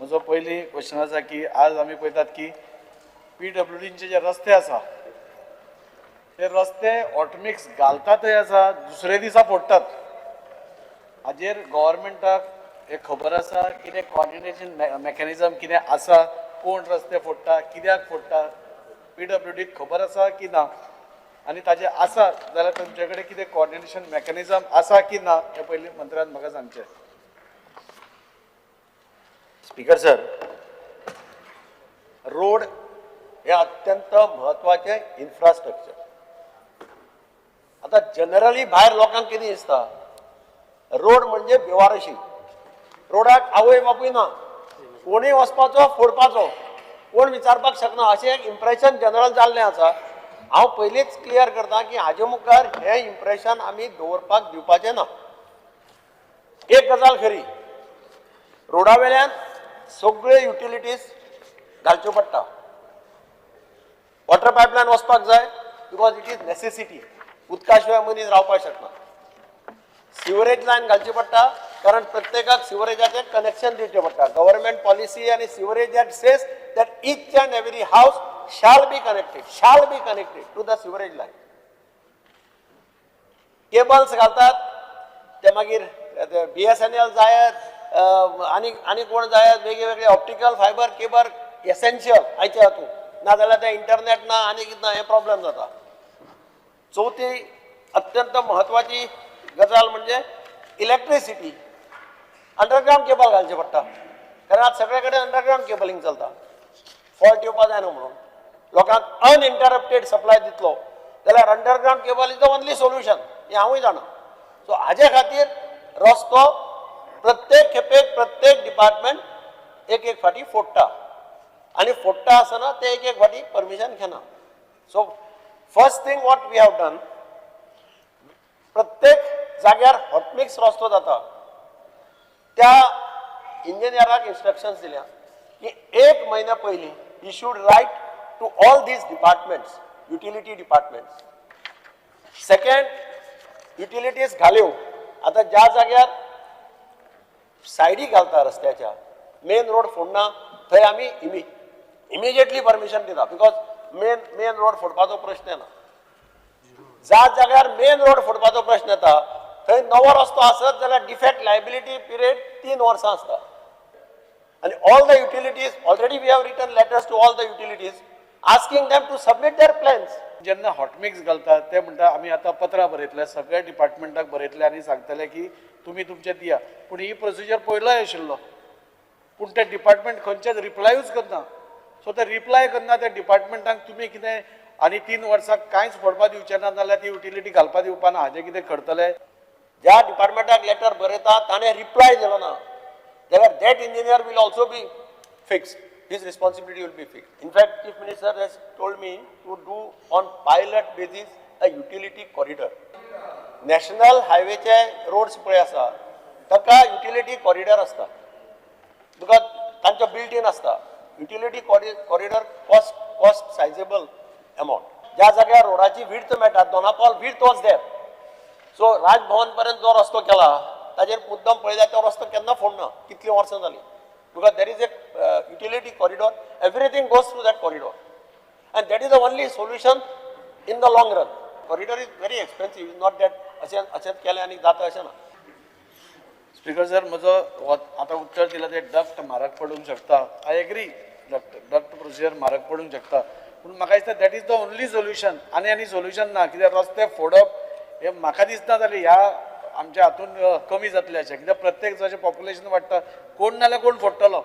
म्हजो पयली क्वेश्चन आसा की आज आमी पळयतात की PWDचे जे रस्ते आसा ते रस्ते ऑटोमिक्स घालतातय आसा दुसरे दिसा फोडटात. हाजेर गव्हर्मेंटाक एक खबर आसा कितें कॉर्डिनेशन मेकॅनिझम कितें आसा, कोण रस्ते फोडटा, कित्याक फोडटा, PWDक खबर आसा की ना, आनी ताजें आसा जाल्यार तुमचे कडेन कितें कॉर्डिनेशन मेकॅनिझम आसा की ना हें पयलीं मंत्र्यान म्हाका सांगचें. स्पीकर सर, रोड हे अत्यंत महत्वाचे इन्फ्रास्ट्रक्चर. आता जनरली भायर लोकांक कितें दिसता, रोड म्हणजे बेवारशी, रोडाक आवय बापूय ना, कोणीय वचपाचो फोडपाचो, कोण विचारपाक शकना अशें एक इम्प्रेशन जनरल जाल्लें आसा. हांव पयलींच क्लियर करता की हाजे मुखार हें इम्प्रेशन आमी दवरपाक दिवपाचें ना. एक गजाल खरी, रोडा वेल्यान सगळे युटिलिटीज घालच्यो पडटा. वॉटर पायपलायन वचपाक जाय बिकॉज इट इज नेसेसिटी, उदका शिवाय मनीस रावपाक शकना. सिवरेज लायन घालची पडटा कारण प्रत्येकाक सिवरेजाचें कनेक्शन दिवचें पडटा. गव्हर्मेंट पॉलिसी आनी sewerage act says that each and every house shall be connected to the sewerage line. Cables घालतात ते मागीर BSNL जायत आनी कोण जायत, वेगवेगळे ऑप्टिकल फायबर केबल एसेन्शियल आयच्या हातून, नाजाल्यार ते इंटरनेट ना आनी कितें ना, हे प्रॉब्लेम जाता. चवथी अत्यंत महत्वाची गजाल म्हणजे इलेक्ट्रिसिटी. अंडरग्राउंड केबल घालचे पडटा कारण आज सगळे कडेन अंडरग्राउंड केबलिंग चलता. फॉल्ट येवपा जायना म्हणून लोकांक अनइंटरप्टेड सप्लाय दितलो जाल्यार underground cable is the only solution, हें हांवूय जाणा. सो हाजे खातीर रस्तो प्रत्येक खेपेक प्रत्येक डिपार्टमेंट एक एक फाटी फोडटा आनी फोडटा आसतना ते एक एक फाटी परमिशन घेना. So first thing what we have done, प्रत्येक जाग्यार हॉटमिक्स रस्तो जाता त्या इंजिनियराक इन्स्ट्रक्शन्स दिल्या की एक म्हयन्या पयलीं he should write to all these departments, utility departments. Second, utilities घाल्यो आता ज्या जाग्यार सायडी घालता रस्त्याच्या, मेन रोड फोडना थंय आमी इमिजिएटली परमिशन दिता बिकॉज मेन रोड फोडपाचो प्रश्न येना. ज्या जाग्यार मेन रोड फोडपाचो प्रश्न येता थंय नवो रस्तो आसत जाल्यार डिफेक्ट लायबिलिटी पिरियड 3 वर्सां आसता. And all the utilities, already we have written letters to all the utilities asking them to submit their plans. जेन्ना हॉटमिक्स घालतात ते म्हणटा आमी आतां पत्रां बरयतले, सगळ्या डिपार्टमेंटाक बरयतले आनी सांगतले की तुमी तुमचे दिया. पूण ही प्रोसिजर पयलोय आशिल्लो, पूण ते डिपार्टमेंट खंयचेच रिप्लायूच करना. सो ते रिप्लाय करना त्या डिपार्टमेंटाक तुमी कितें आनी 3 वर्सां कांयच फोडपा दिवचे ना जाल्यार ती युटिलिटी घालपा दिवपाना, हाजें कितें करतले. ज्या डिपार्टमेंटाक लेटर बरयता ताणें रिप्लाय दिलो ना जाल्यार that engineer will also be fixed. His responsibility will be fixed. In fact, Chief Minister has told me to do on pilot basis a utility corridor. National highway चे roads पळय आसा ताका utility corridor आसता because तांचो built in आसता. Utility corridor cost sizable amount. ज्या जाग्यार रोडाची width मेळटा, Dona Paula width was there. So Raj Bhavan पर्यंत जो रस्तो केला ताजेर मुद्दम पळयल्या तो रस्तो केन्ना फोडना, कितली वर्सां जाली, because there is a utility corridor, everything goes through that corridor and that is the only solution in the long run. Corridor is very expensive, is not that अशेंच केलें आनी जाता अशें ना. स्पीकर सर, म्हजो आतां उत्तर दिलां ते डक्ट म्हारग पडूंक शकता. आय एग्री, डक्ट प्रोसिजर म्हारग पडूंक शकता, पूण म्हाका दिसता that is the only solution. आनी सोल्युशन ना, कित्याक रस्ते फोडप हे म्हाका दिसना जाल्यार ह्या आमच्या हातून कमी जातले अशें, कित्याक प्रत्येक जशें पॉप्युलेशन वाडटा कोण नाल्यार कोण फोडटलो.